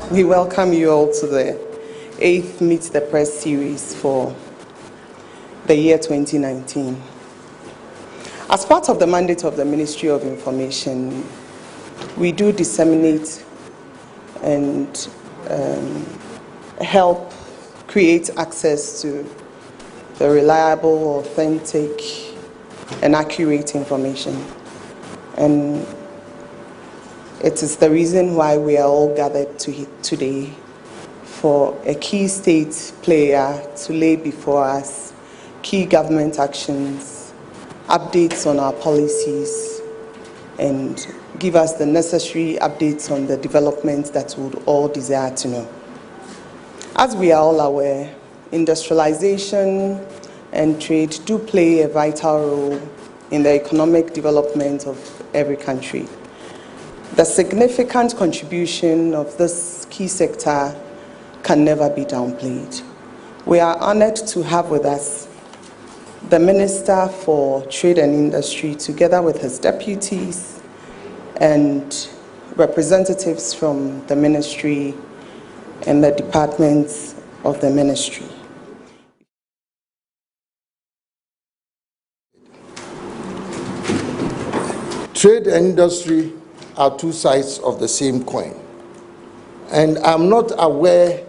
We welcome you all to the 8th Meet the Press series for the year 2019. As part of the mandate of the Ministry of Information, we do disseminate and help create access to the reliable, authentic, and accurate information. And it is the reason why we are all gathered today for a key state player to lay before us key government actions, updates on our policies, and give us the necessary updates on the developments that we would all desire to know. As we are all aware, industrialization and trade do play a vital role in the economic development of every country. The significant contribution of this key sector can never be downplayed. We are honored to have with us the Minister for Trade and Industry, together with his deputies and representatives from the ministry and the departments of the ministry. Trade and industry are two sides of the same coin. And I'm not aware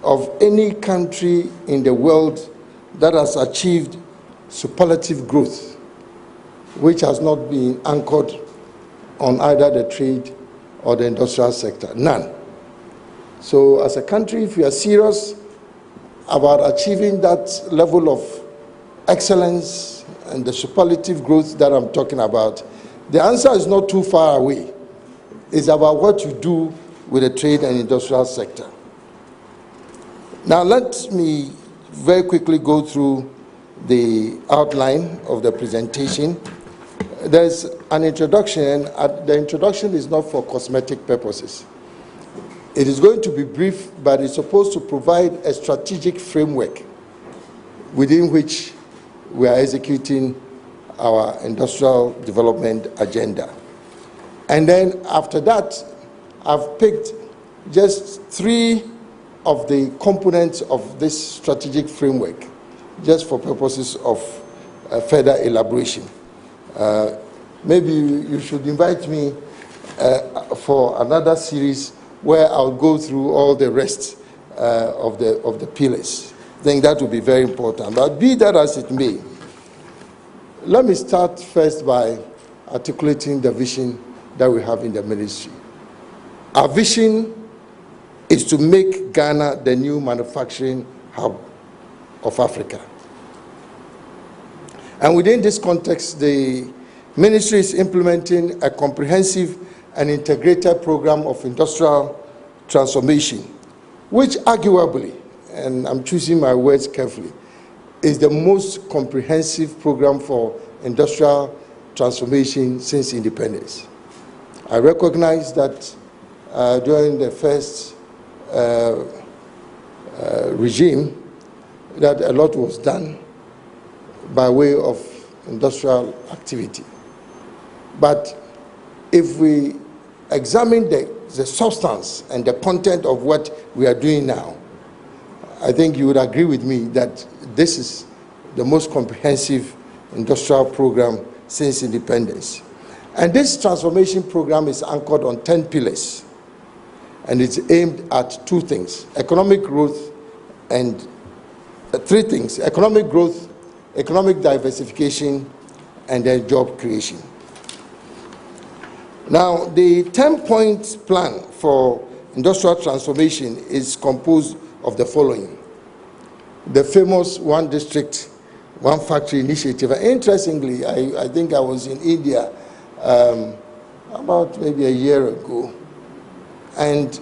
of any country in the world that has achieved superlative growth which has not been anchored on either the trade or the industrial sector. None. So as a country, if we are serious about achieving that level of excellence and the superlative growth that I'm talking about, the answer is not too far away. It's about what you do with the trade and industrial sector. Now let me very quickly go through the outline of the presentation. There's an introduction, and the introduction is not for cosmetic purposes. It is going to be brief, but it's supposed to provide a strategic framework within which we are executing our industrial development agenda. And then after that, I've picked just 3 of the components of this strategic framework, just for purposes of further elaboration. Maybe you should invite me for another series where I'll go through all the rest of the pillars. I think that would be very important. But be that as it may, let me start first by articulating the vision that we have in the ministry. Our vision is to make Ghana the new manufacturing hub of Africa. And within this context, the ministry is implementing a comprehensive and integrated program of industrial transformation, which arguably, and I'm choosing my words carefully, is the most comprehensive program for industrial transformation since independence. I recognize that during the first regime that a lot was done by way of industrial activity. But if we examine the substance and the content of what we are doing now, I think you would agree with me that this is the most comprehensive industrial program since independence. And this transformation program is anchored on 10 pillars. And it's aimed at 2 things: economic growth and 3 things: economic growth, economic diversification, and then job creation. Now, the 10-point plan for industrial transformation is composed of the following. the famous one district, one factory initiative. And interestingly, I think I was in India about maybe a year ago, and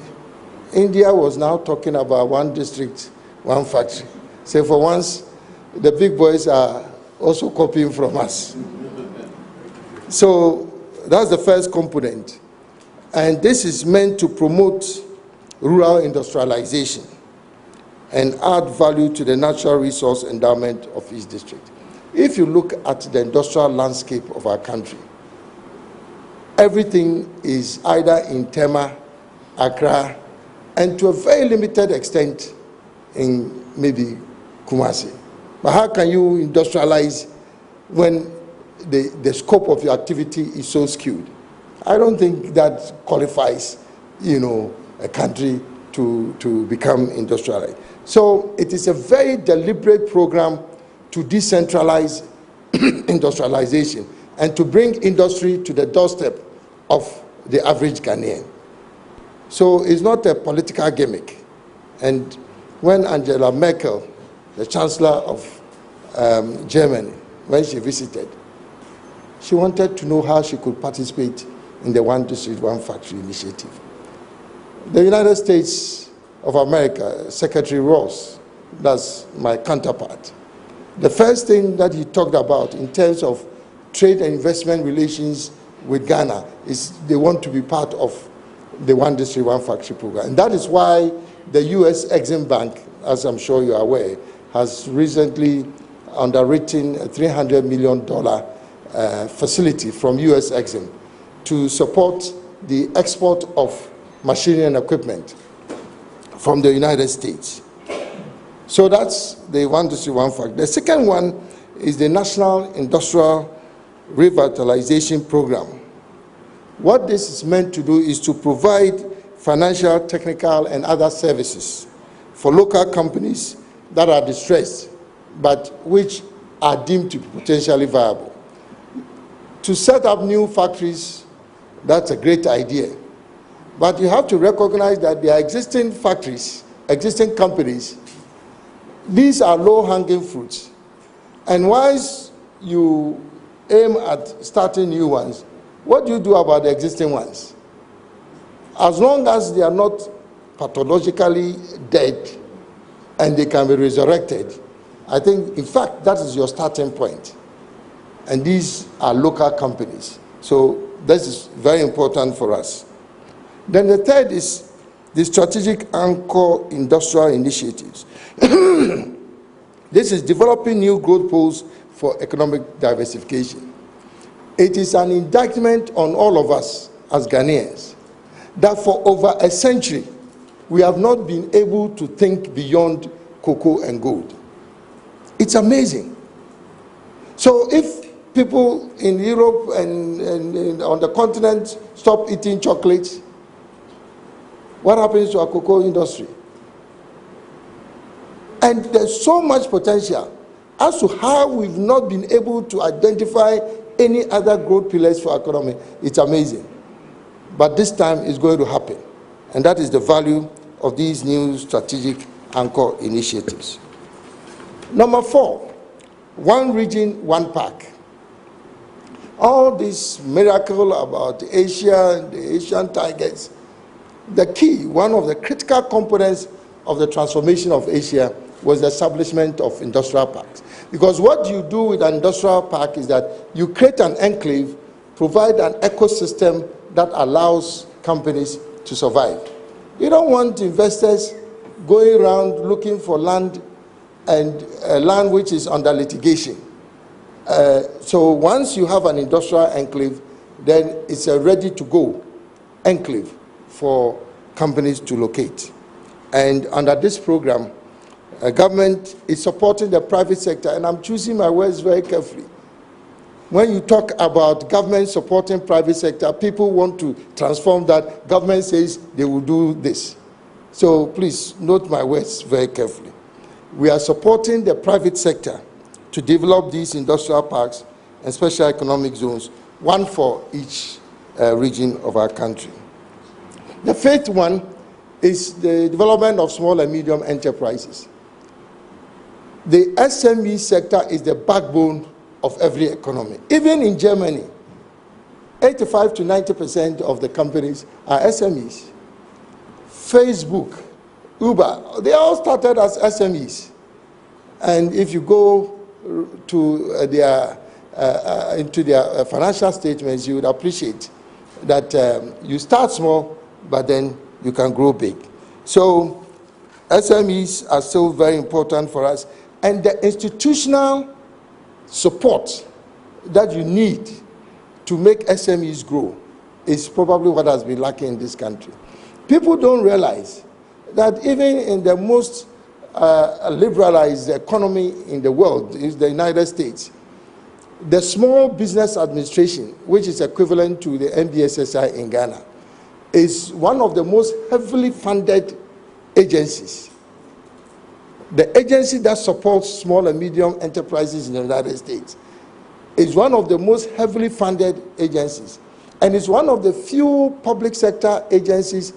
India was now talking about one district, one factory. So for once, the big boys are also copying from us. So that's the first component. And this is meant to promote rural industrialization and add value to the natural resource endowment of each district. If you look at the industrial landscape of our country, everything is either in Tema, Accra, and to a very limited extent in maybe Kumasi. But how can you industrialize when the scope of your activity is so skewed? I don't think that qualifies, a country to become industrialized. So it is a very deliberate program to decentralize industrialization and to bring industry to the doorstep of the average Ghanaian. So it's not a political gimmick. And when Angela Merkel, the Chancellor of Germany, when she visited, she wanted to know how she could participate in the One District, One Factory initiative. The United States of America, Secretary Ross, that's my counterpart, the first thing that he talked about in terms of trade and investment relations with Ghana is they want to be part of the One District, One Factory program. And that is why the U.S. Exim Bank, as I'm sure you are aware, has recently underwritten a $300 million facility from U.S. Exim to support the export of machinery and equipment from the United States. So that's the One District, One Factory. The second one is the National Industrial Revitalization Program. What this is meant to do is to provide financial, technical, and other services for local companies that are distressed, but which are deemed to be potentially viable. To set up new factories, that's a great idea. But you have to recognize that there are existing factories, existing companies. These are low-hanging fruits. And once you aim at starting new ones, what do you do about the existing ones? As long as they are not pathologically dead and they can be resurrected, I think, in fact, that is your starting point. And these are local companies. So this is very important for us. Then the third is the strategic anchor industrial initiatives. This is developing new growth poles for economic diversification. It is an indictment on all of us as Ghanaians that for over a century, we have not been able to think beyond cocoa and gold. It's amazing. So if people in Europe and on the continent stop eating chocolates, what happens to our cocoa industry? And there's so much potential as to how we've not been able to identify any other growth pillars for our economy. It's amazing. But this time it's going to happen. And that is the value of these new strategic anchor initiatives. Number 4, one region, one park. All this miracle about Asia and the Asian tigers, the key, one of the critical components of the transformation of Asia was the establishment of industrial parks. Because what you do with an industrial park is that you create an enclave, provide an ecosystem that allows companies to survive. You don't want investors going around looking for land and land which is under litigation. So once you have an industrial enclave, then it's a ready-to-go enclave for companies to locate. And under this program, government is supporting the private sector, and I'm choosing my words very carefully. When you talk about government supporting private sector, people want to transform that. Government says they will do this. So please note my words very carefully. We are supporting the private sector to develop these industrial parks and special economic zones, one for each region of our country. The fifth one is the development of small and medium enterprises. The SME sector is the backbone of every economy. Even in Germany, 85 to 90% of the companies are SMEs. Facebook, Uber, they all started as SMEs. And if you go to into their financial statements, you would appreciate that you start small, but then you can grow big. So SMEs are still very important for us. And the institutional support that you need to make SMEs grow is probably what has been lacking in this country. People don't realize that even in the most liberalized economy in the world, is the United States, the Small Business Administration, which is equivalent to the NBSSI in Ghana, is one of the most heavily funded agencies. The agency that supports small and medium enterprises in the United States is one of the most heavily funded agencies, and is one of the few public sector agencies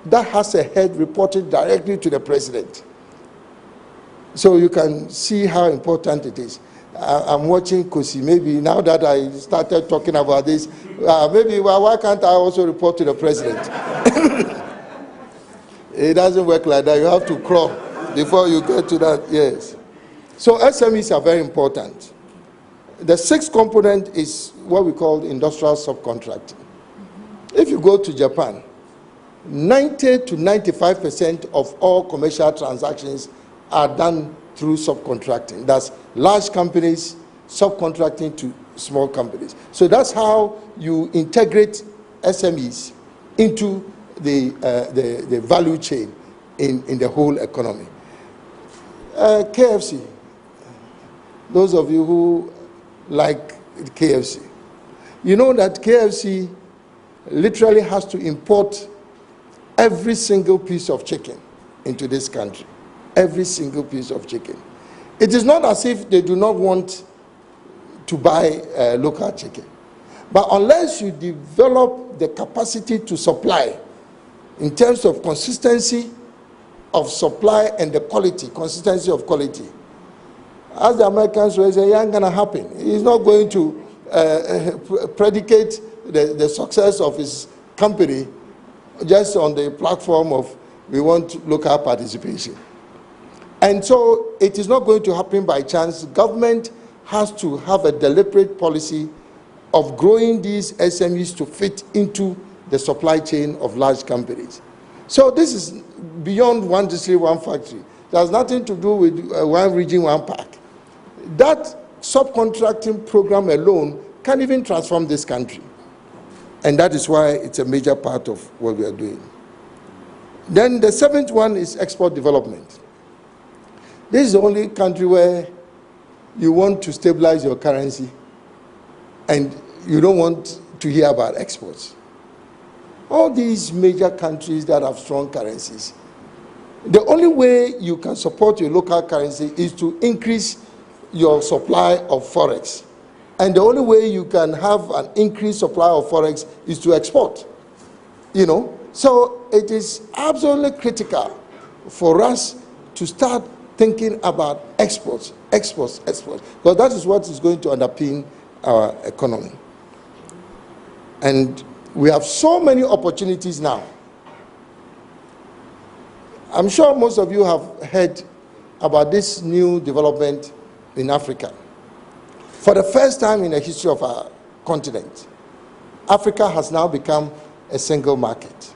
that has a head reported directly to the president. So you can see how important it is. I'm watching Kosi. Maybe now that I started talking about this, maybe why can't I also report to the president? It doesn't work like that. You have to crawl before you get to that. Yes. So SMEs are very important. The sixth component is what we call industrial subcontracting. If you go to Japan, 90 to 95% of all commercial transactions are done through subcontracting. That's large companies subcontracting to small companies. So that's how you integrate SMEs into the value chain in the whole economy. KFC, those of you who like KFC, you know that KFC literally has to import every single piece of chicken into this country. Every single piece of chicken. It is not as if they do not want to buy local chicken. But unless you develop the capacity to supply in terms of consistency of supply and the quality, consistency of quality, as the Americans will say, it ain't gonna happen. He's not going to predicate the success of his company just on the platform of we want local participation. And so it is not going to happen by chance. Government has to have a deliberate policy of growing these SMEs to fit into the supply chain of large companies. So this is beyond one district, one factory. It has nothing to do with one region, one pack. That subcontracting program alone can even transform this country. And that is why it's a major part of what we are doing. Then the seventh one is export development. This is the only country where you want to stabilize your currency and you don't want to hear about exports. All these major countries that have strong currencies, the only way you can support your local currency is to increase your supply of forex. And the only way you can have an increased supply of forex is to export. You know, so it is absolutely critical for us to start thinking about exports, because that is what is going to underpin our economy. And we have so many opportunities now. I'm sure most of you have heard about this new development in Africa. For the first time in the history of our continent, Africa has now become a single market.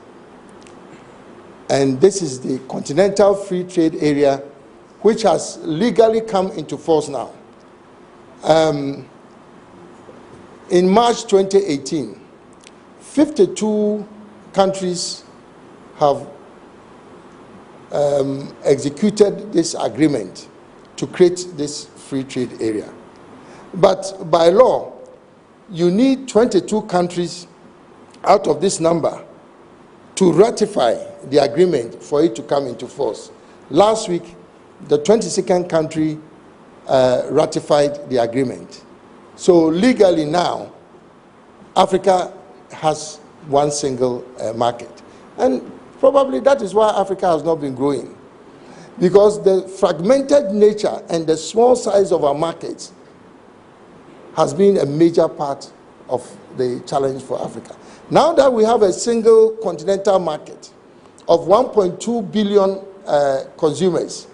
And this is the Continental Free Trade Area, which has legally come into force now. In March 2018, 52 countries have executed this agreement to create this free trade area. But by law, you need 22 countries out of this number to ratify the agreement for it to come into force. Last week, the 22nd country ratified the agreement. So legally now, Africa has one single market. And probably that is why Africa has not been growing. because the fragmented nature and the small size of our markets has been a major part of the challenge for Africa. Now that we have a single continental market of 1.2 billion consumers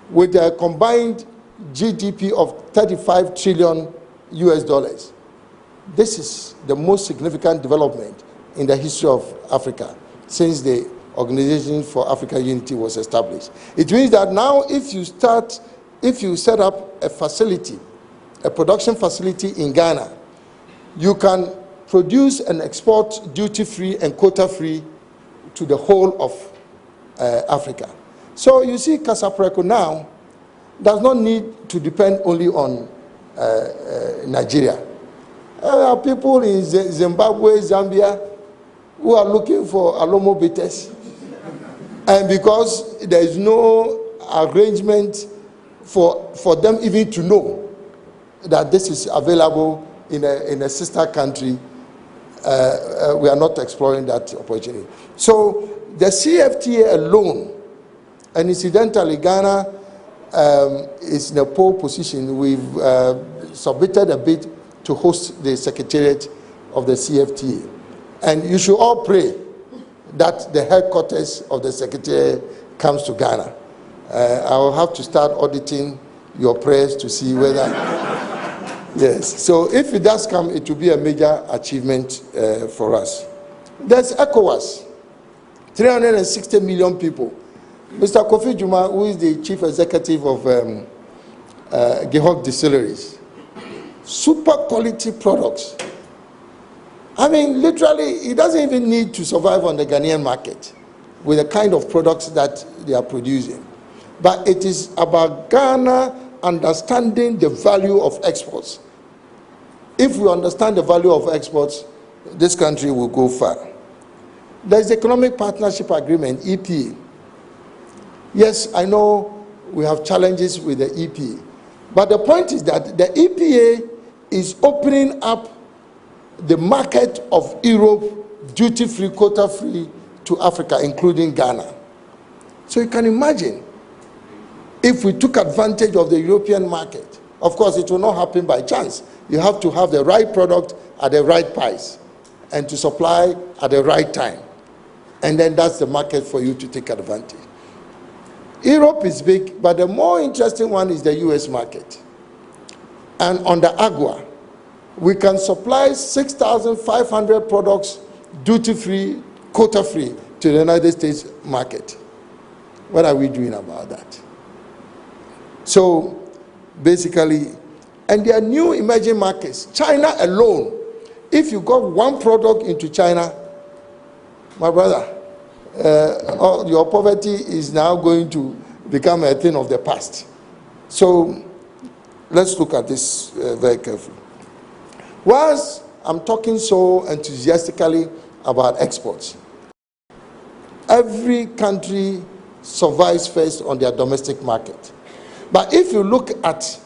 with a combined GDP of 35 trillion US dollars, this is the most significant development in the history of Africa since the Organization for African Unity was established. It means that now if you set up a facility, a production facility in Ghana, you can produce and export duty-free and quota-free to the whole of Africa. So you see, Casapreco now does not need to depend only on Nigeria. There are people in Zimbabwe, Zambia, who are looking for Alomo bitters. And because there is no arrangement for them even to know that this is available in a sister country, we are not exploring that opportunity. So the CFTA alone, and incidentally, Ghana is in a pole position. We've submitted a bid to host the secretariat of the CFTA. And you should all pray that the headquarters of the secretariat comes to Ghana. I will have to start auditing your prayers to see whether... Yes, so if it does come, it will be a major achievement for us. There's ECOWAS, 360 million people. Mr. Kofi Juma, who is the chief executive of Gihog Distilleries, super quality products. I mean, literally, he doesn't even need to survive on the Ghanaian market with the kind of products that they are producing. But it is about Ghana understanding the value of exports. If we understand the value of exports, this country will go far. There is the Economic Partnership Agreement, EPA. Yes, I know we have challenges with the EPA. But the point is that the EPA is opening up the market of Europe, duty-free, quota-free, to Africa, including Ghana. So you can imagine, if we took advantage of the European market, of course it will not happen by chance. You have to have the right product at the right price and to supply at the right time. And then that's the market for you to take advantage. Europe is big, but the more interesting one is the US market. And on the AGUA, we can supply 6,500 products duty-free, quota-free to the United States market. What are we doing about that? So basically, and there are new emerging markets. China alone, if you got one product into China, my brother, your poverty is now going to become a thing of the past. So let's look at this very carefully. Whilst I'm talking so enthusiastically about exports, every country survives first on their domestic market. But if you look at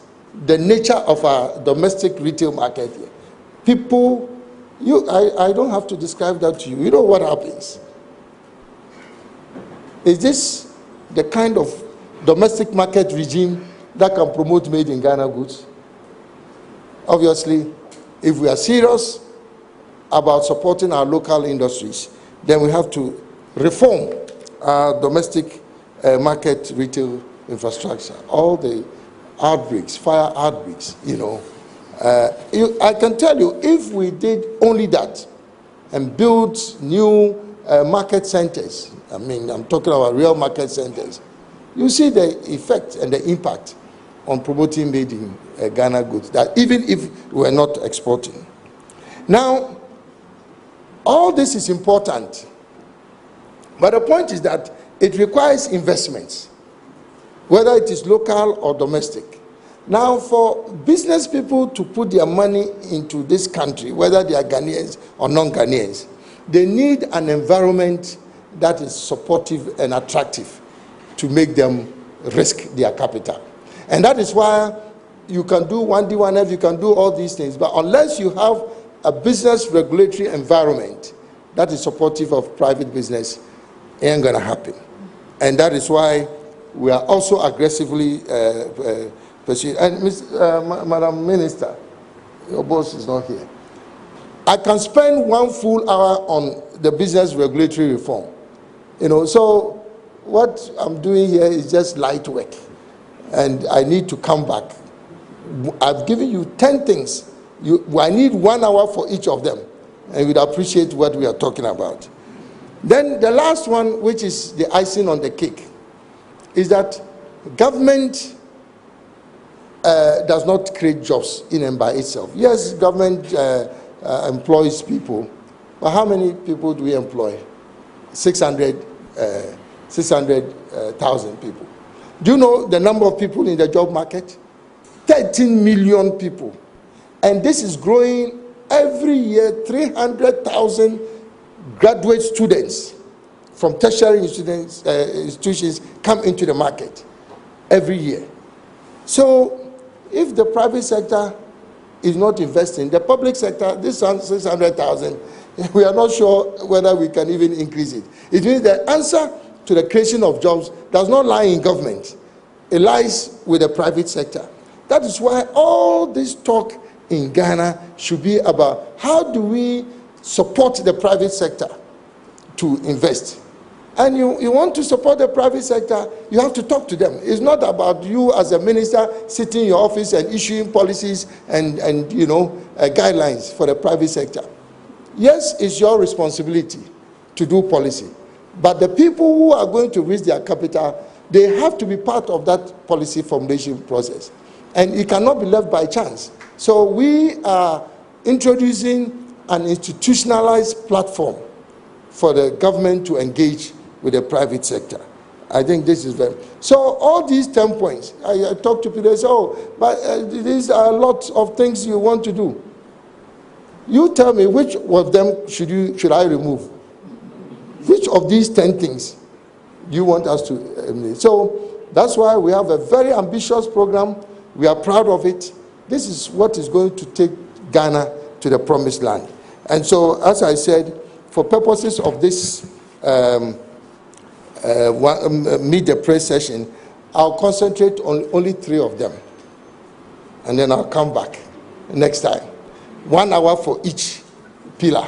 the nature of our domestic retail market, people, I don't have to describe that to you. You know what happens. Is this the kind of domestic market regime that can promote made in Ghana goods? Obviously, if we are serious about supporting our local industries, then we have to reform our domestic market retail infrastructure. All the outbreaks, fire outbreaks, I can tell you, if we did only that and build new market centers, I mean, I'm talking about real market centers, you see the effect and the impact on promoting made in Ghana goods, that even if we're not exporting. Now, all this is important, but the point is that it requires investments, whether it is local or domestic. Now, for business people to put their money into this country, whether they are Ghanaians or non-Ghanaians, they need an environment that is supportive and attractive to make them risk their capital. And that is why you can do 1D, 1F, you can do all these things, but unless you have a business regulatory environment that is supportive of private business, it ain't gonna happen. And that is why we are also aggressively pursuing. And Madam Minister, your boss is not here. I can spend 1 full hour on the business regulatory reform. So what I'm doing here is just light work, and I need to come back. I've given you 10 things. I need 1 hour for each of them, and we'd appreciate what we are talking about. Then the last one, which is the icing on the cake, is that government does not create jobs in and by itself. Yes, government employs people, but how many people do we employ? 600,000 people. Do you know the number of people in the job market? 13 million people. And this is growing every year. 300,000 graduate students from tertiary institutions come into the market every year. So if the private sector is not investing, the public sector, this 600,000, we are not sure whether we can even increase it. It means the answer to the creation of jobs does not lie in government. It lies with the private sector. That is why all this talk in Ghana should be about how do we support the private sector to invest. And you want to support the private sector, you have to talk to them. It's not about you as a minister sitting in your office and issuing policies and guidelines for the private sector. Yes, it's your responsibility to do policy, but the people who are going to raise their capital, they have to be part of that policy formulation process, and it cannot be left by chance. So we are introducing an institutionalized platform for the government to engage with the private sector. I think this is very... So all these 10 points, I talk to people, they say, oh, but these are lots of things you want to do. You tell me which of them should I remove? Which of these 10 things do you want us to eliminate? So that's why we have a very ambitious program. We are proud of it. This is what is going to take Ghana to the promised land. And so, as I said, for purposes of this meet the press session, I'll concentrate on only 3 of them. And then I'll come back next time. 1 hour for each pillar.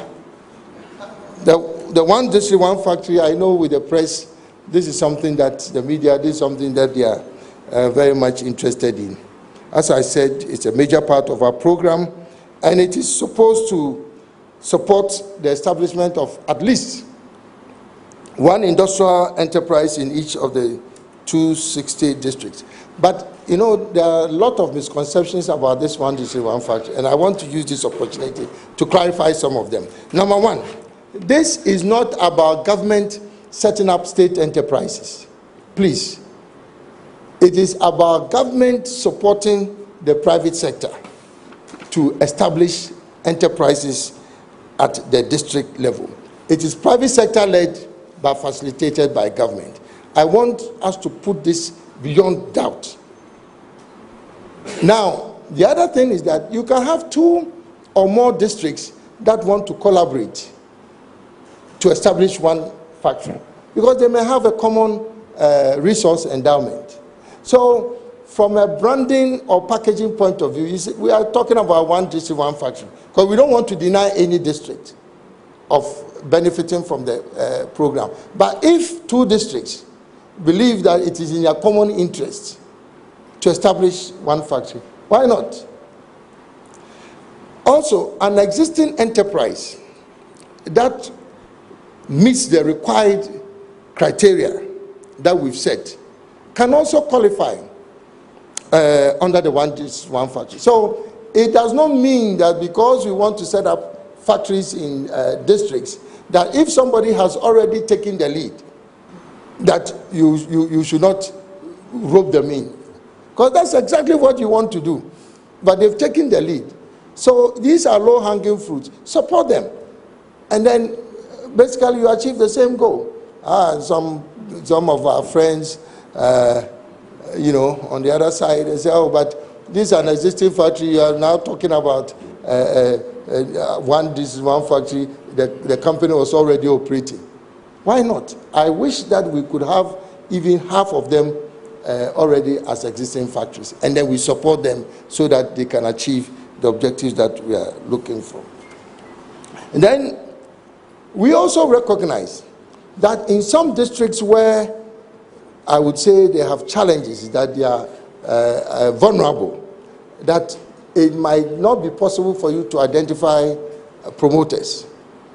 The one district, one factory, I know with the press, this is something that the media, this is something that they are very much interested in. As I said, it's a major part of our program, and it is supposed to support the establishment of at least one industrial enterprise in each of the 260 districts. But, there are a lot of misconceptions about this one district, one factory, and I want to use this opportunity to clarify some of them. Number one, this is not about government setting up state enterprises. Please. It is about government supporting the private sector to establish enterprises at the district level. It is private sector led but facilitated by government. I want us to put this beyond doubt. Now, the other thing is that you can have 2 or more districts that want to collaborate to establish one factory because they may have a common resource endowment. So, from a branding or packaging point of view, you see, we are talking about one district, one factory, because we don't want to deny any district of benefiting from the program. But if 2 districts believe that it is in their common interest to establish one factory, why not? Also, an existing enterprise that meets the required criteria that we've set can also qualify under the one district, one factory. So it does not mean that because we want to set up factories in districts, that if somebody has already taken the lead, that you should not rope them in. Because that's exactly what you want to do. But they've taken the lead. So these are low-hanging fruits. Support them. And then basically you achieve the same goal. Some of our friends, on the other side, they say, oh, but this is an existing factory. You are now talking about this is one factory. The company was already operating. Why not? I wish that we could have even half of them already as existing factories. And then we support them so that they can achieve the objectives that we are looking for. And then we also recognize that in some districts where I would say they have challenges, that they are vulnerable, that it might not be possible for you to identify promoters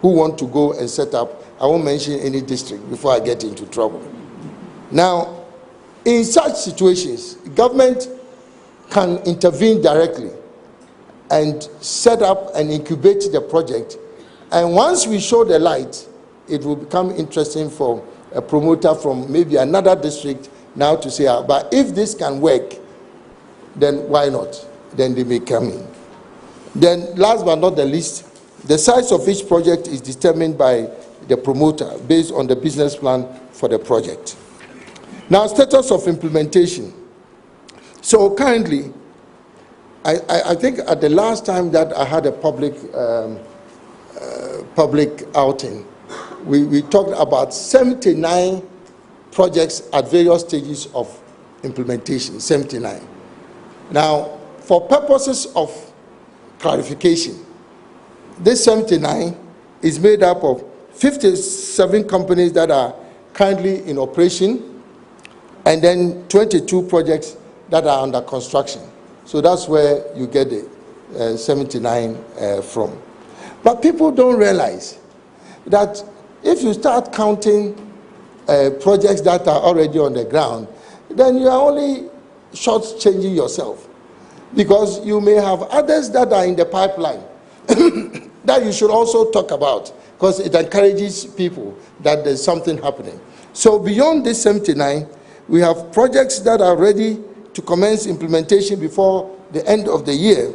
who want to go and set up. I won't mention any district before I get into trouble. Now, in such situations, government can intervene directly and set up and incubate the project. And once we show the light, it will become interesting for a promoter from maybe another district now to say, but if this can work, then why not? Then they may come in. Then last but not the least, the size of each project is determined by the promoter based on the business plan for the project. Now, status of implementation. So currently, I think at the last time that I had a public outing, we talked about 79 projects at various stages of implementation, 79. Now, for purposes of clarification, this 79 is made up of 57 companies that are currently in operation, and then 22 projects that are under construction. So that's where you get the 79 from. But people don't realize that if you start counting projects that are already on the ground, then you are only short-changing yourself, because you may have others that are in the pipeline that you should also talk about, because it encourages people that there's something happening. So beyond this 79, we have projects that are ready to commence implementation before the end of the year.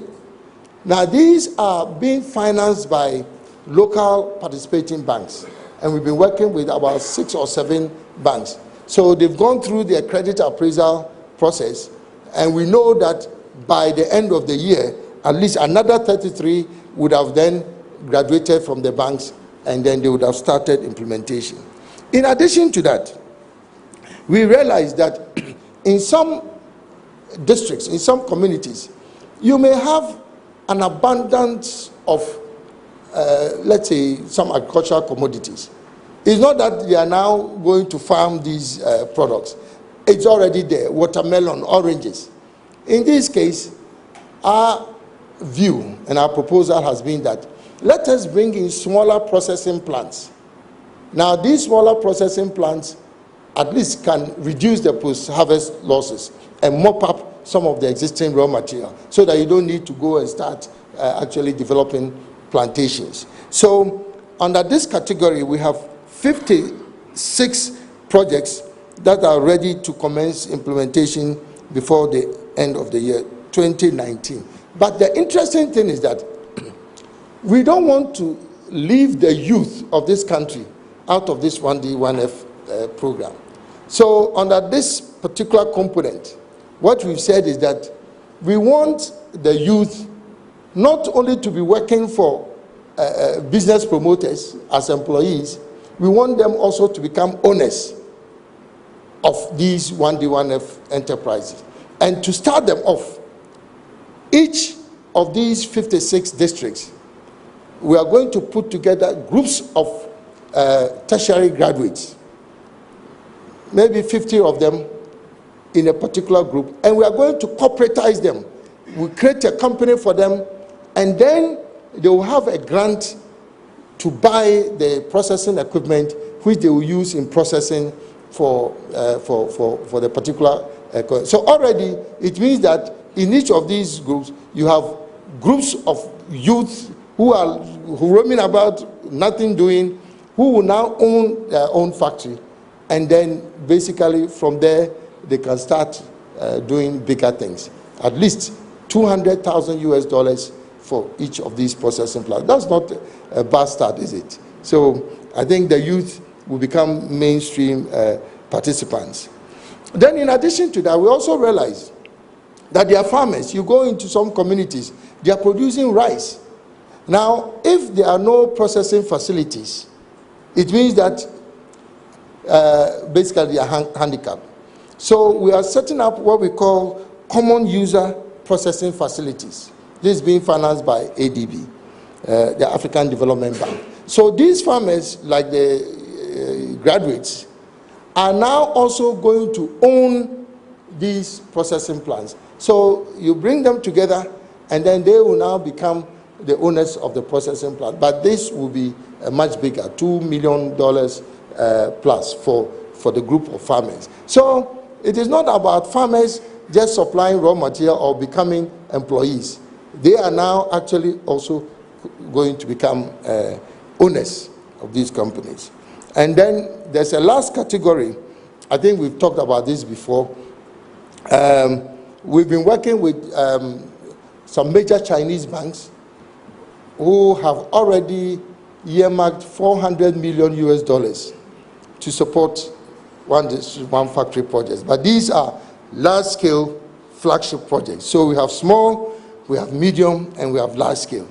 Now, these are being financed by local participating banks, and we've been working with about 6 or 7 banks. So they've gone through their credit appraisal process, and we know that by the end of the year, at least another 33 would have then graduated from the banks, and then they would have started implementation. In addition to that, we realize that in some districts, in some communities, you may have an abundance of, let's say, some agricultural commodities. It's not that they are now going to farm these products. It's already there, watermelon, oranges. In this case, our view and our proposal has been that let us bring in smaller processing plants. Now, these smaller processing plants at least can reduce the post-harvest losses and mop up some of the existing raw material so that you don't need to go and start actually developing plantations. So under this category, we have 56 projects that are ready to commence implementation before the end of the year 2019. But the interesting thing is that we don't want to leave the youth of this country out of this 1D, 1F program. So under this particular component, what we've said is that we want the youth not only to be working for business promoters as employees, we want them also to become owners of these 1D, 1F enterprises. And to start them off, each of these 56 districts, we are going to put together groups of tertiary graduates, maybe 50 of them in a particular group, and we are going to corporatize them. We create a company for them, and then they will have a grant to buy the processing equipment which they will use in processing for the particular. So already it means that in each of these groups you have groups of youth who are roaming about, nothing doing, who will now own their own factory, and then basically from there they can start doing bigger things. At least $200,000 for each of these processing plants. That's not a bad start, is it? So I think the youth will become mainstream participants. Then in addition to that, we also realize that there are farmers. You go into some communities, they are producing rice. Now, if there are no processing facilities, it means that basically they are handicapped. So we are setting up what we call common user processing facilities. This is being financed by ADB, the African Development Bank. So these farmers, like the graduates, are now also going to own these processing plants. So you bring them together, and then they will now become the owners of the processing plant. But this will be much bigger, $2 million plus for the group of farmers. So it is not about farmers just supplying raw material or becoming employees. They are now actually also going to become owners of these companies. And then there's a last category. I think we've talked about this before. We've been working with some major Chinese banks who have already earmarked $400 million to support one factory projects. But these are large-scale flagship projects. So we have small, we have medium, and we have large scale.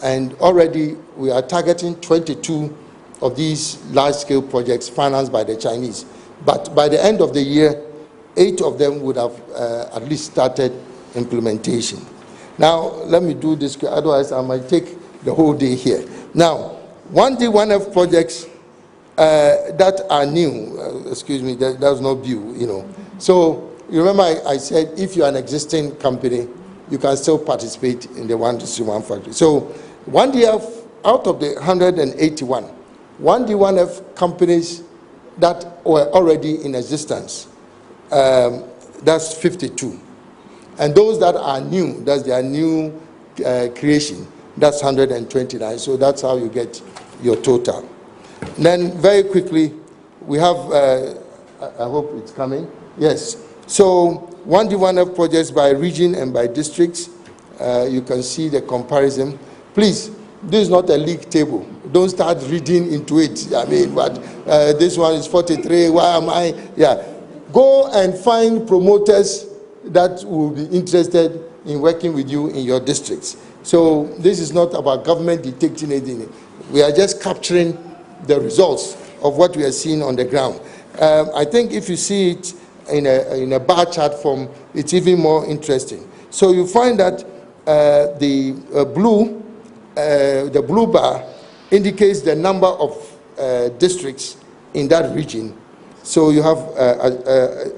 And already we are targeting 22 of these large-scale projects financed by the Chinese. But by the end of the year, 8 of them would have at least started implementation. Now, let me do this, otherwise I might take the whole day here. Now, 1D, 1F projects that are new, excuse me, that's not due, you know. So, you remember I said if you're an existing company, you can still participate in the 1D1 factory. So, 1DF, out of the 181, 1D, 1F companies that were already in existence, that's 52. And those that are new, that's their new creation, that's 129. So that's how you get your total. Then very quickly, we have, I hope it's coming. Yes. So 1D, 1F projects by region and by districts. You can see the comparison. Please, this is not a league table. Don't start reading into it. I mean, but this one is 43. Why am I? Yeah. Go and find promoters that will be interested in working with you in your districts. So this is not about government dictating anything. We are just capturing the results of what we are seeing on the ground. I think if you see it in a bar chart form, it's even more interesting. So you find that the blue bar indicates the number of districts in that region. So you have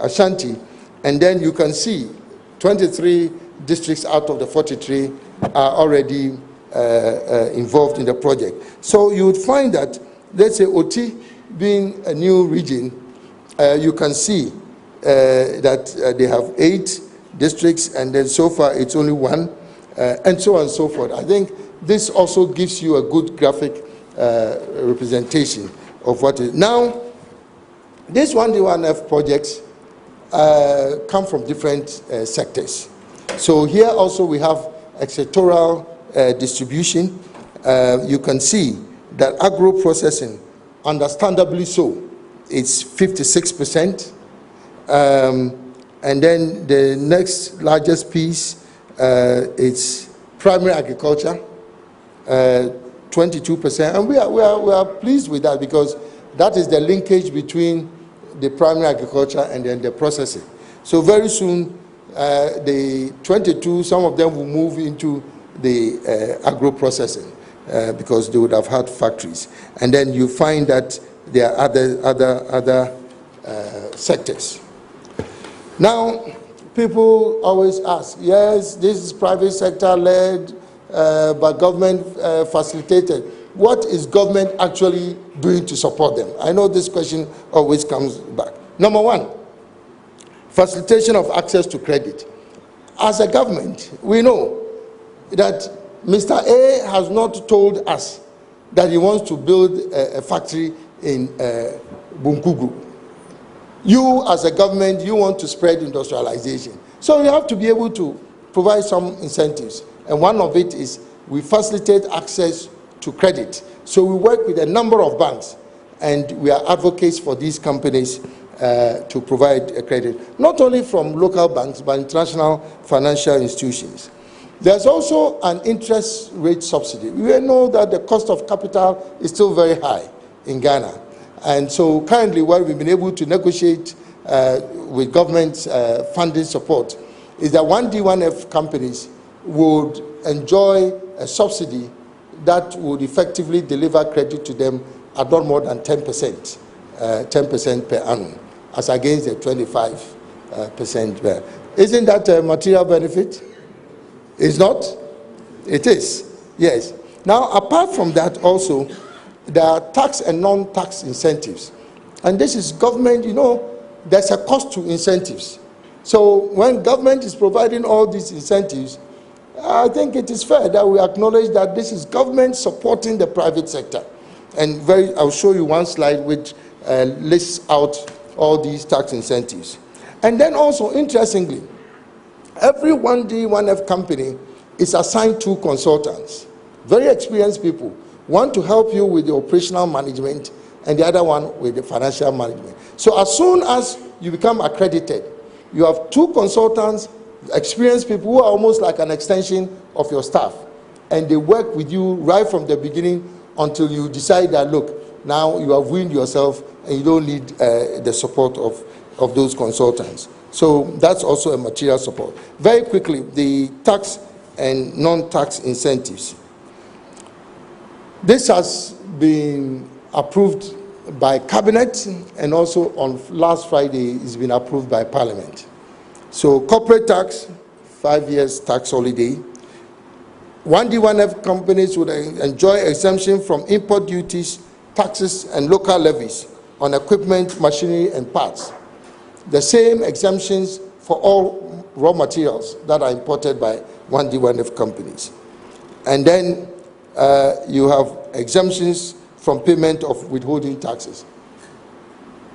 Ashanti, and then you can see 23 districts out of the 43 are already involved in the project. So you would find that, let's say OT being a new region, you can see that they have 8 districts, and then so far it's only 1, and so on and so forth. I think this also gives you a good graphic representation of what is. Now, these 1D1F projects come from different sectors. So here also we have sectoral distribution. You can see that agro-processing, understandably so, it's 56%. And then the next largest piece, it's primary agriculture, 22%. And we are pleased with that, because that is the linkage between the primary agriculture and then the processing. So very soon, the 22, some of them will move into the agro-processing because they would have had factories. And then you find that there are other sectors. Now, people always ask, yes, this is private sector led, but government facilitated. What is government actually doing to support them? I know this question always comes back. Number 1, facilitation of access to credit. As a government, we know that Mr. A has not told us that he wants to build a factory in Bunkugu. You, as a government, you want to spread industrialization. So you have to be able to provide some incentives. And one of it is we facilitate access to credit. So we work with a number of banks, and we are advocates for these companies to provide credit, not only from local banks, but international financial institutions. There's also an interest rate subsidy. We know that the cost of capital is still very high in Ghana. And so currently what we've been able to negotiate with government funding support, is that 1D1F companies would enjoy a subsidy that would effectively deliver credit to them at not more than 10%, 10% per annum, as against the 25%. Isn't that a material benefit? It's not? It is, yes. Now, apart from that also, there are tax and non-tax incentives. And this is government, you know, there's a cost to incentives. So when government is providing all these incentives, I think it is fair that we acknowledge that this is government supporting the private sector. And I'll show you one slide which lists out all these tax incentives. And then also, interestingly, every 1D1F company is assigned 2 consultants, very experienced people, one to help you with the operational management and the other one with the financial management. So as soon as you become accredited, you have 2 consultants, experienced people who are almost like an extension of your staff, and they work with you right from the beginning until you decide that, look, now you have weaned yourself and you don't need the support of those consultants. So that's also a material support. Very quickly, the tax and non-tax incentives. This has been approved by Cabinet, and also on last Friday it's been approved by Parliament. So corporate tax, 5 years tax holiday. 1D1F companies would enjoy exemption from import duties, taxes, and local levies on equipment, machinery, and parts. The same exemptions for all raw materials that are imported by 1D1F companies. And then you have exemptions from payment of withholding taxes.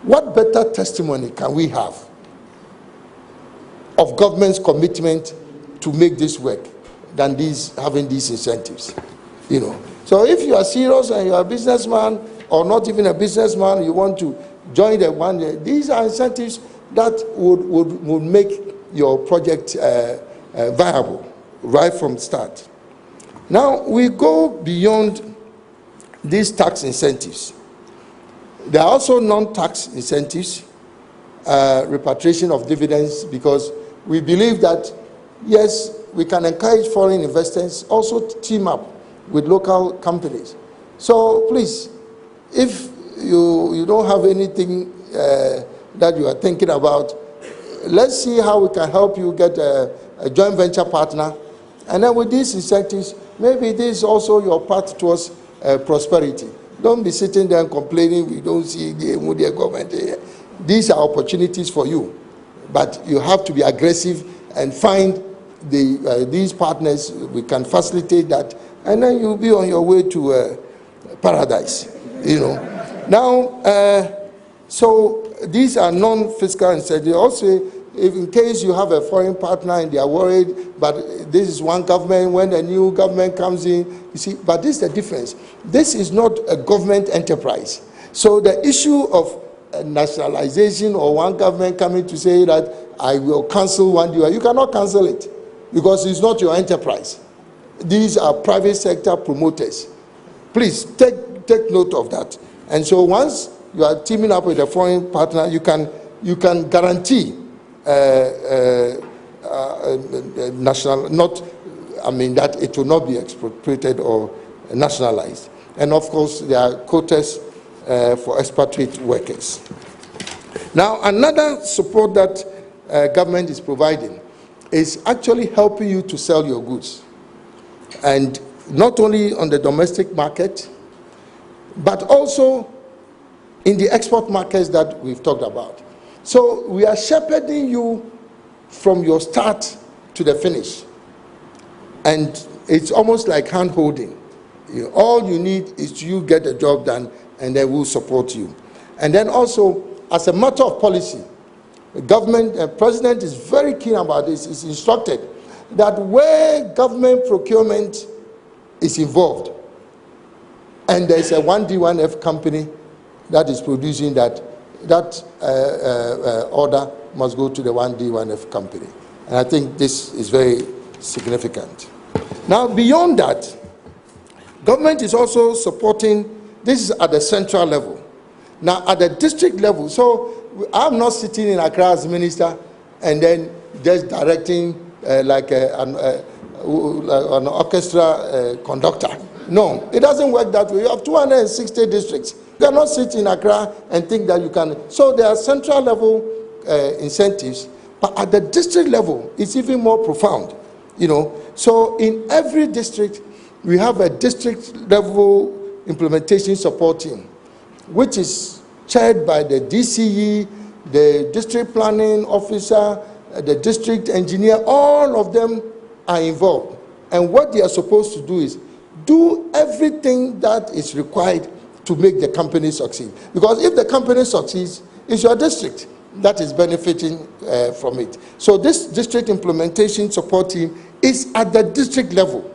What better testimony can we have of government's commitment to make this work than having these incentives? You know. So if you are serious and you are a businessman, or not even a businessman, you want to join the one, these are incentives that would make your project viable right from the start. Now we go beyond these tax incentives. There are also non-tax incentives, repatriation of dividends, because we believe that, yes, we can encourage foreign investors, also team up with local companies. So please, if you don't have anything that you are thinking about, let's see how we can help you get a joint venture partner. And then with these incentives, maybe this is also your path towards prosperity. Don't be sitting there and complaining, we don't see the Moody government. These are opportunities for you. But you have to be aggressive and find these partners. We can facilitate that. And then you'll be on your way to paradise, you know. Now, so these are non-fiscal incentives. Also, if in case you have a foreign partner and they are worried, but this is one government, when a new government comes in, you see, but this is the difference. This is not a government enterprise. So the issue of nationalization or one government coming to say that I will cancel one deal, you cannot cancel it because it's not your enterprise. These are private sector promoters. Please take note of that. And so once you are teaming up with a foreign partner, you can guarantee national, not, I mean, that it will not be expropriated or nationalized. And of course, there are quotas for expatriate workers. Now, another support that government is providing is actually helping you to sell your goods. And not only on the domestic market, but also in the export markets that we've talked about. So we are shepherding you from your start to the finish. And it's almost like hand-holding. All you need is you get the job done, and they will support you. And then also, as a matter of policy, the government, the president is very keen about this. He's instructed that where government procurement is involved, and there's a 1D1F company that is producing that order must go to the 1D1F company. And I think this is very significant. Now, beyond that, government is also supporting, this is at the central level. Now, at the district level, so I'm not sitting in Accra as minister and then just directing like an orchestra conductor. No, it doesn't work that way. You have 260 districts. You cannot sit in Accra and think that you can. So there are central level incentives, but at the district level, it's even more profound. You know, so in every district, we have a district level implementation support team, which is chaired by the DCE, the district planning officer, the district engineer. All of them are involved. And what they are supposed to do is do everything that is required to make the company succeed. Because if the company succeeds, it's your district that is benefiting from it. So this district implementation support team is at the district level,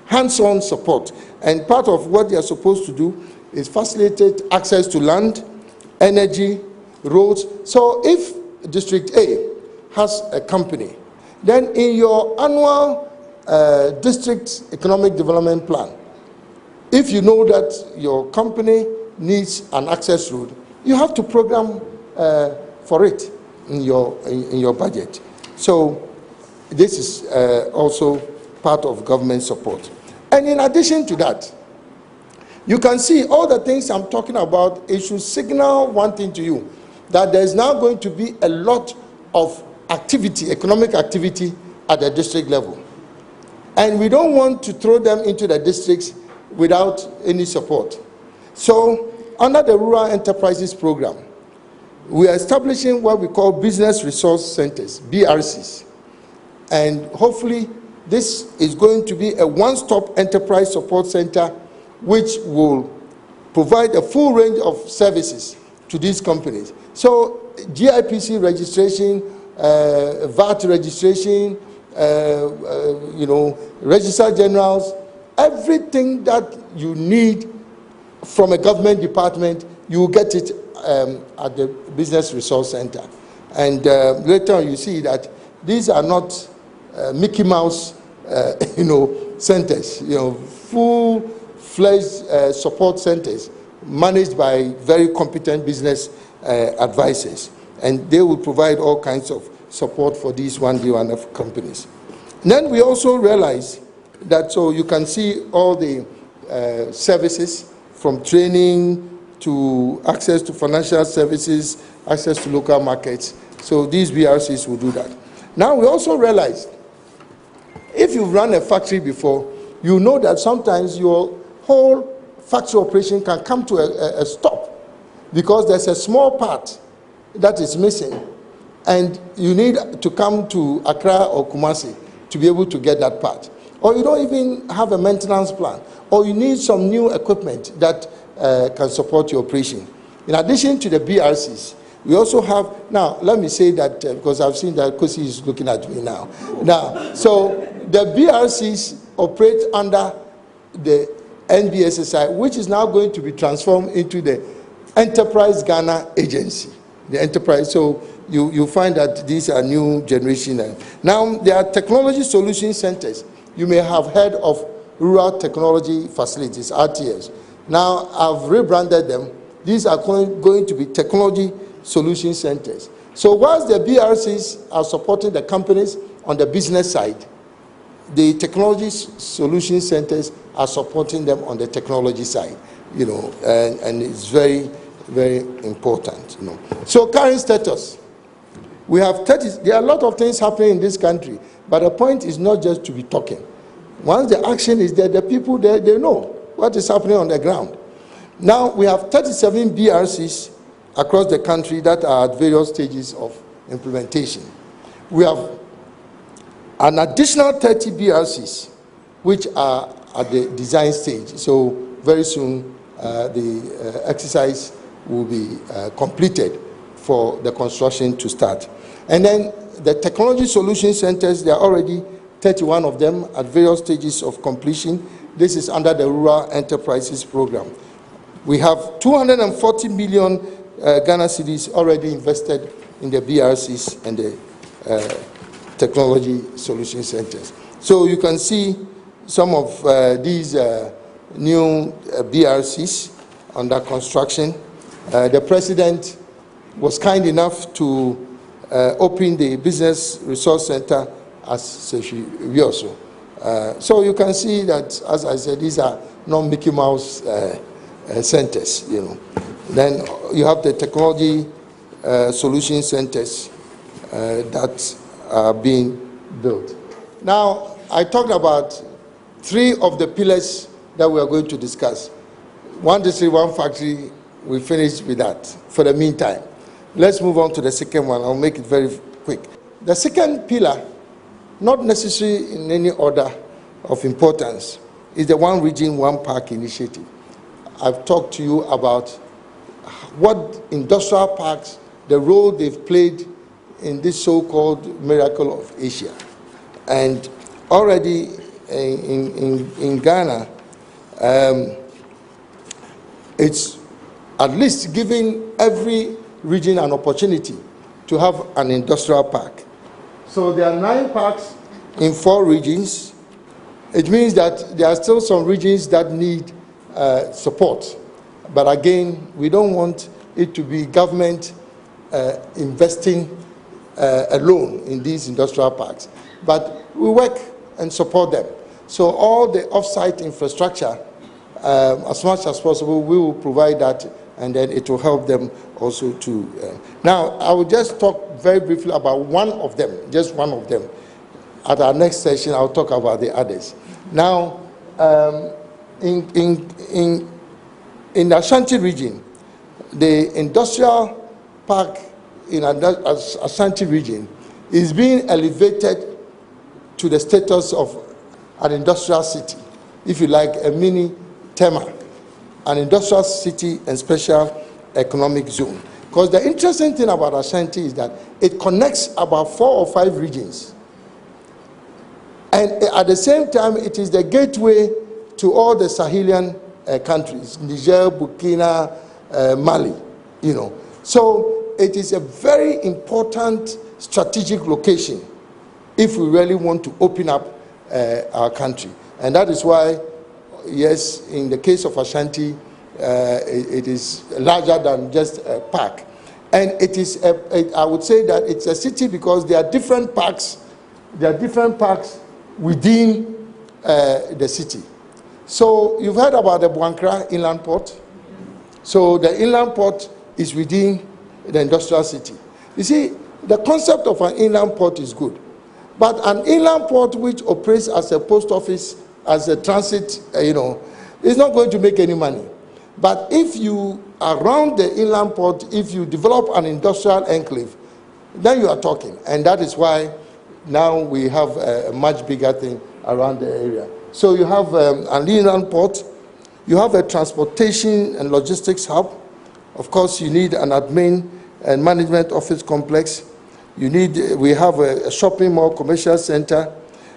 hands-on support. And part of what they are supposed to do is facilitate access to land, energy, roads. So if District A has a company, then in your annual district economic development plan, if you know that your company needs an access road, you have to program for it in your budget. So this is also part of government support. And in addition to that, you can see all the things I'm talking about. It should signal one thing to you, that there's now going to be a lot of activity, economic activity at the district level. And we don't want to throw them into the districts without any support. So under the Rural Enterprises Program, we are establishing what we call Business Resource Centers, BRCs. And hopefully this is going to be a one-stop enterprise support center which will provide a full range of services to these companies. So GIPC registration, VAT registration, you know, Registrar Generals, everything that you need from a government department, you will get it at the Business Resource Center. And later on you see that these are not Mickey Mouse, you know, centers, you know, full-fledged support centers managed by very competent business advisors. And they will provide all kinds of support for these 1D1F companies. And then we also realize that, so you can see all the services from training to access to financial services, access to local markets. So these BRCs will do that. Now we also realize, if you've run a factory before, you know that sometimes your whole factory operation can come to a stop because there's a small part that is missing, and you need to come to Accra or Kumasi to be able to get that part. Or you don't even have a maintenance plan, or you need some new equipment that can support your operation. In addition to the BRCs, we also have, now let me say that because I've seen that Kosi is looking at me now. So the BRCs operate under the NBSSI, which is now going to be transformed into the Enterprise Ghana Agency. The enterprise, so you find that these are new generation. Now there are technology solution centers. You may have heard of Rural Technology Facilities, RTS. Now I've rebranded them. These are going to be technology solution centers. So whilst the BRCs are supporting the companies on the business side, the technology solution centers are supporting them on the technology side, you know, and it's very, very important, you know. So current status, we have 30, there are a lot of things happening in this country, but the point is not just to be talking. Once the action is there, the people there, they know what is happening on the ground. Now we have 37 BRCs across the country that are at various stages of implementation. We have an additional 30 BRCs which are at the design stage. So very soon the exercise will be completed for the construction to start. And then the technology solution centers, there are already 31 of them at various stages of completion. This is under the Rural Enterprises Program. We have 240 million Ghana cedis already invested in the BRCs and the technology solution centers. So you can see some of these new BRCs under construction. The president was kind enough to open the Business Resource Center as Sechi Wioso. So you can see that, as I said, these are not Mickey Mouse centers, you know. Then you have the technology solution centers that are being built. Now, I talked about 3 of the pillars that we are going to discuss. One district, one factory, we finished with that for the meantime. Let's move on to the second one. I'll make it very quick. The second pillar, not necessarily in any order of importance, is the One Region, One Park initiative. I've talked to you about what industrial parks, the role they've played in this so-called miracle of Asia. And already in Ghana, it's at least giving every region an opportunity to have an industrial park. So there are 9 parks in 4 regions. It means that there are still some regions that need support. But again, we don't want it to be government investing alone in these industrial parks. But we work and support them. So all the off-site infrastructure, as much as possible, we will provide that, and then it will help them also to. Now, I will just talk very briefly about one of them, just one of them. At our next session, I'll talk about the others. Now, in the Ashanti region, the industrial park in Ashanti region is being elevated to the status of an industrial city, if you like, a mini Tema, an industrial city and special economic zone. Because the interesting thing about Ashanti is that it connects about 4 or 5 regions. And at the same time, it is the gateway to all the Sahelian countries, Niger, Burkina, Mali, you know. So it is a very important strategic location if we really want to open up our country. And that is why, yes, in the case of Ashanti, it is larger than just a park. And it is, I would say that it's a city because there are different parks. There are different parks within the city. So you've heard about the Buankra Inland Port. So the inland port is within the industrial city. You see, the concept of an inland port is good. But an inland port which operates as a post office, as a transit, is not going to make any money. But if you, around the inland port, if you develop an industrial enclave, then you are talking. And that is why now we have a much bigger thing around the area. So you have an inland port, you have a transportation and logistics hub. Of course, you need an admin and management office complex. We have a shopping mall, commercial center.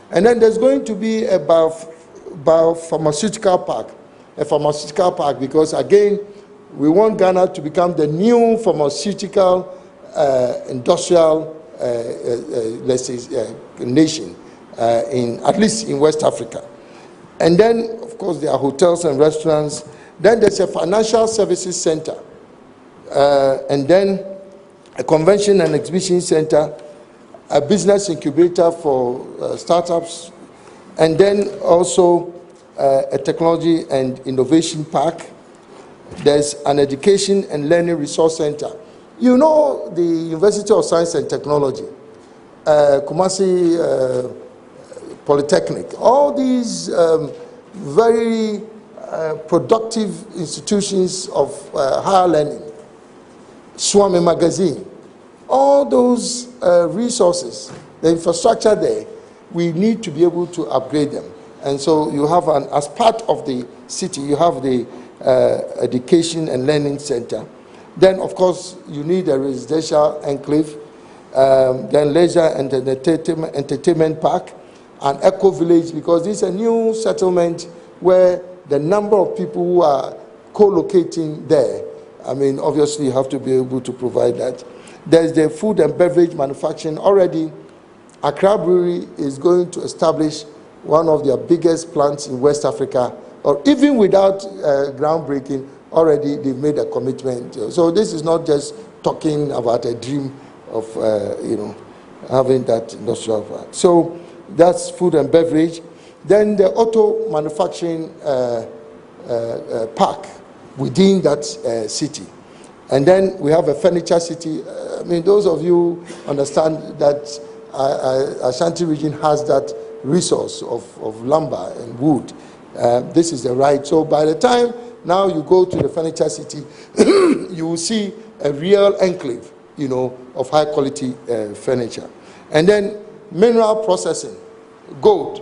And then there's going to be a biopharmaceutical park, because again, we want Ghana to become the new pharmaceutical industrial nation, at least in West Africa. And then, of course, there are hotels and restaurants. Then there's a financial services center. And then a convention and exhibition center, a business incubator for startups, and then also a technology and innovation park. There's an education and learning resource center. You know the University of Science and Technology, Kumasi Polytechnic, all these very productive institutions of higher learning, Swami Magazine, all those resources, the infrastructure there, we need to be able to upgrade them. And so you have, as part of the city, you have the education and learning center. Then, of course, you need a residential enclave, then leisure and entertainment park, an eco village, because this is a new settlement where the number of people who are co-locating there, I mean, obviously you have to be able to provide that. There's the food and beverage manufacturing. Already, Accra Brewery is going to establish one of their biggest plants in West Africa, or even without groundbreaking, already they've made a commitment. So this is not just talking about a dream of, having that industrial park. So that's food and beverage. Then the auto manufacturing park within that city. And then we have a furniture city. I mean, those of you understand that Ashanti region has that resource of lumber and wood. This is the right. So by the time now you go to the furniture city, you will see a real enclave, of high quality furniture. And then mineral processing, gold.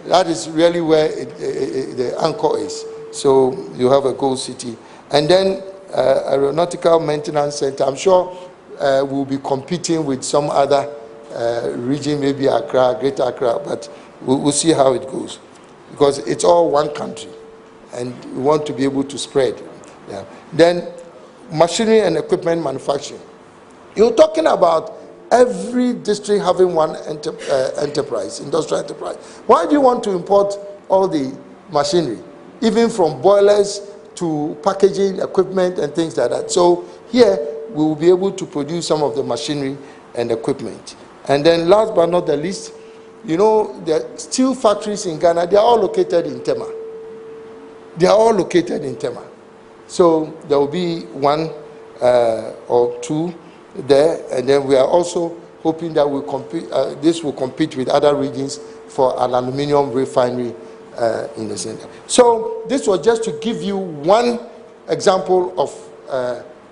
That is really where the anchor is. So you have a gold city. And then aeronautical maintenance center. I'm sure we'll be competing with some other region, maybe Accra, Greater Accra, but we'll see how it goes. Because it's all one country, and we want to be able to spread. Yeah. Then machinery and equipment manufacturing. You're talking about every district having one enterprise, industrial enterprise. Why do you want to import all the machinery, even from boilers to packaging equipment and things like that? So here we will be able to produce some of the machinery and equipment. And then last but not the least, the steel factories in Ghana, they are all located in Tema. They are all located in Tema. So there will be one or two there, and then we are also hoping that we'll compete, this will compete with other regions for an aluminium refinery in the center. So this was just to give you one example of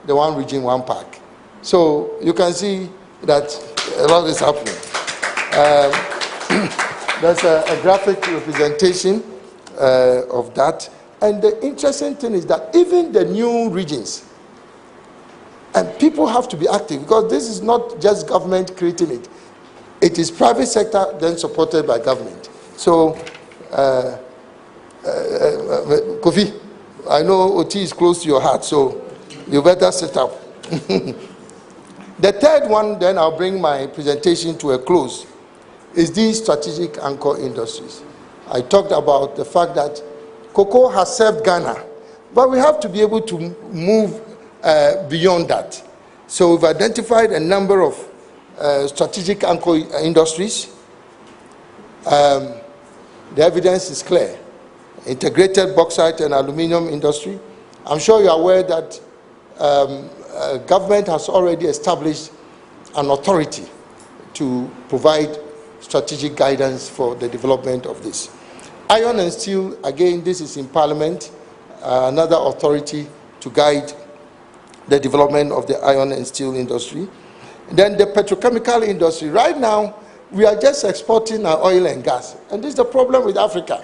the one region, one park. So you can see that a lot is happening. There's a graphic representation of that. And the interesting thing is that even the new regions, and people have to be active, because this is not just government creating it. It is private sector then supported by government. So, Kofi, I know OT is close to your heart, so you better sit up. The third one, then I'll bring my presentation to a close, is these strategic anchor industries. I talked about the fact that cocoa has served Ghana, but we have to be able to move beyond that. So we've identified a number of strategic anchor industries. The evidence is clear. Integrated bauxite and aluminium industry. I'm sure you're aware that government has already established an authority to provide strategic guidance for the development of this. Iron and steel, again, this is in Parliament, another authority to guide the development of the iron and steel industry. Then the petrochemical industry. Right now, we are just exporting our oil and gas. And this is the problem with Africa.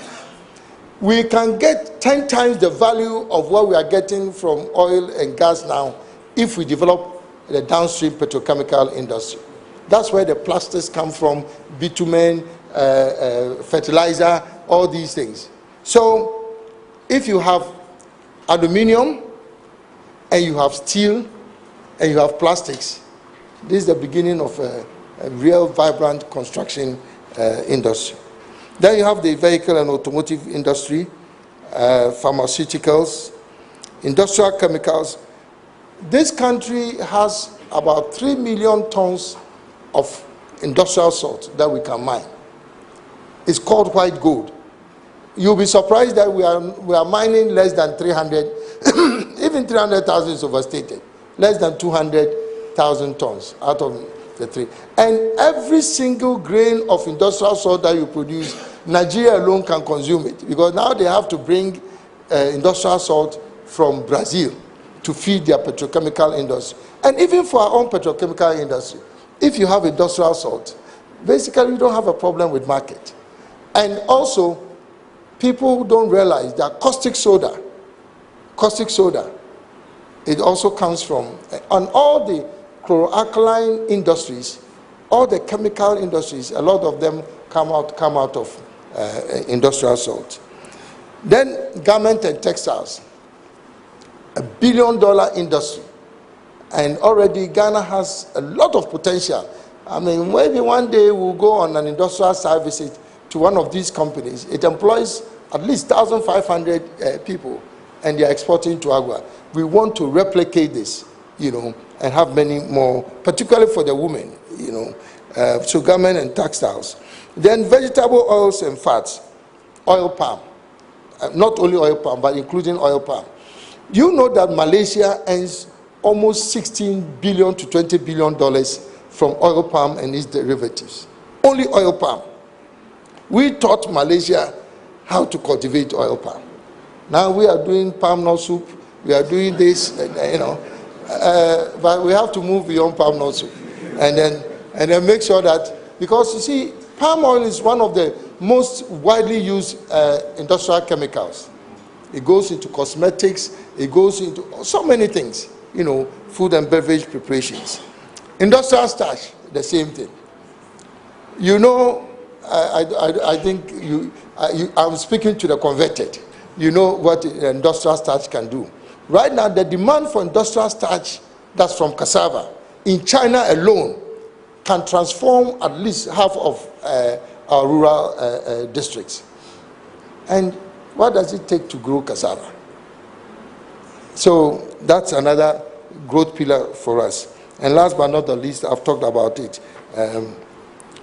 We can get 10 times the value of what we are getting from oil and gas now if we develop the downstream petrochemical industry. That's where the plastics come from, bitumen, fertilizer, all these things. So if you have aluminium and you have steel and you have plastics, this is the beginning of a real vibrant construction industry. Then you have the vehicle and automotive industry, pharmaceuticals, industrial chemicals. This country has about 3 million tons of industrial salt that we can mine. It's called white gold. You'll be surprised that we are mining less than 300, even 300,000 is overstated, less than 200,000 tons out of the three. And every single grain of industrial salt that you produce, Nigeria alone can consume it, because now they have to bring industrial salt from Brazil to feed their petrochemical industry. And even for our own petrochemical industry, if you have industrial salt, basically you don't have a problem with market. And also, people don't realize that caustic soda, it also comes from, on all the chloroalkaline industries, all the chemical industries, a lot of them come out of industrial salt. Then garment and textiles, $1 billion industry. And already Ghana has a lot of potential. I mean, maybe one day we'll go on an industrial site visit to one of these companies. It employs at least 1,500 people, and they are exporting to Agua. We want to replicate this, and have many more, particularly for the women, so garment and textiles. Then vegetable oils and fats, oil palm, not only oil palm, but including oil palm. You know that Malaysia earns almost $16 billion to $20 billion from oil palm and its derivatives. Only oil palm. We taught Malaysia how to cultivate oil palm. Now we are doing palm nut soup. We are doing this, but we have to move beyond palm nut soup, and then make sure that, because you see, palm oil is one of the most widely used industrial chemicals. It goes into cosmetics. It goes into so many things. Food and beverage preparations. Industrial starch, the same thing. I think I'm speaking to the converted. You know what industrial starch can do. Right now, the demand for industrial starch that's from cassava in China alone can transform at least half of our rural districts. And what does it take to grow cassava? So that's another growth pillar for us. And last but not the least, I've talked about it,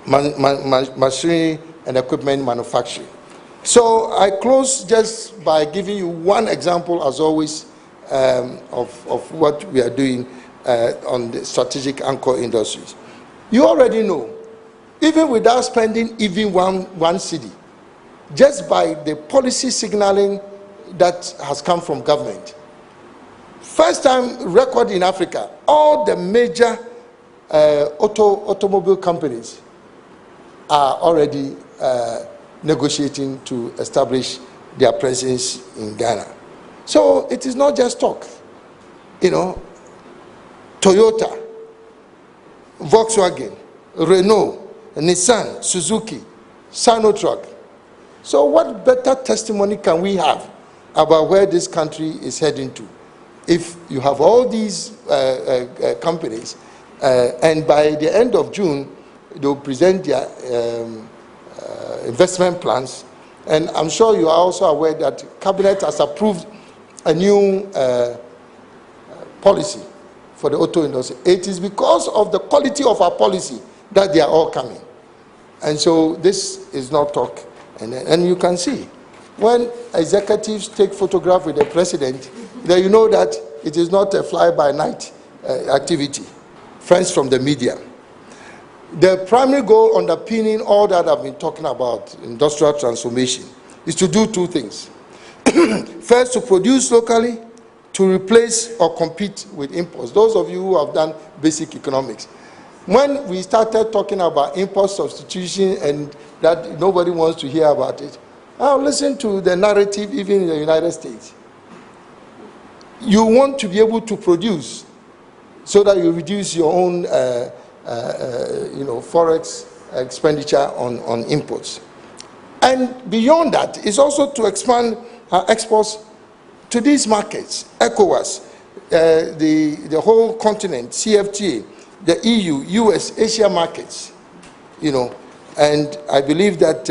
machinery and equipment manufacturing. So I close just by giving you one example, as always, of what we are doing on the strategic anchor industries. You already know, even without spending even one cedi, just by the policy signaling that has come from government, first time record in Africa, all the major automobile companies are already negotiating to establish their presence in Ghana. So it is not just talk. Toyota, Volkswagen, Renault, Nissan, Suzuki, Sinotruk. So what better testimony can we have about where this country is heading to? If you have all these companies, and by the end of June, they'll present their investment plans. And I'm sure you are also aware that Cabinet has approved a new policy for the auto industry. It is because of the quality of our policy that they are all coming. And so this is not talk. And you can see, when executives take photograph with the president, then you know that it is not a fly-by-night activity. Friends from the media. The primary goal underpinning all that I've been talking about, industrial transformation, is to do two things. First, to produce locally, to replace or compete with imports. Those of you who have done basic economics. When we started talking about import substitution and that nobody wants to hear about it, I'll listen to the narrative even in the United States. You want to be able to produce so that you reduce your own forex expenditure on imports. And beyond that is also to expand our exports to these markets, ECOWAS, the whole continent, CFTA, the EU, US, Asia markets, and I believe that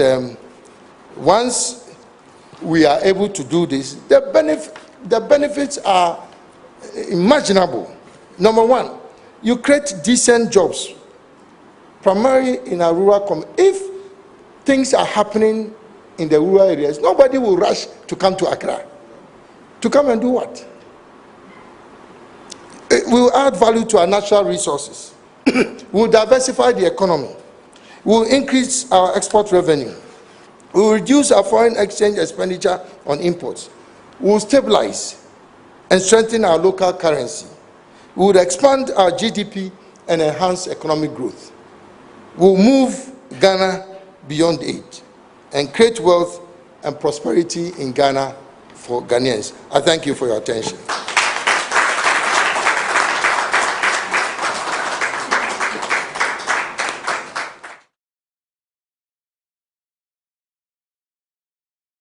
once we are able to do this, the benefits are imaginable. Number one, you create decent jobs, primarily in our rural community. If things are happening in the rural areas, nobody will rush to come to Accra. To come and do what? It will add value to our natural resources. We'll diversify the economy. We'll increase our export revenue. We'll reduce our foreign exchange expenditure on imports. We'll stabilize and strengthen our local currency. We would expand our GDP and enhance economic growth. We'll move Ghana beyond aid and create wealth and prosperity in Ghana for Ghanaians. I thank you for your attention.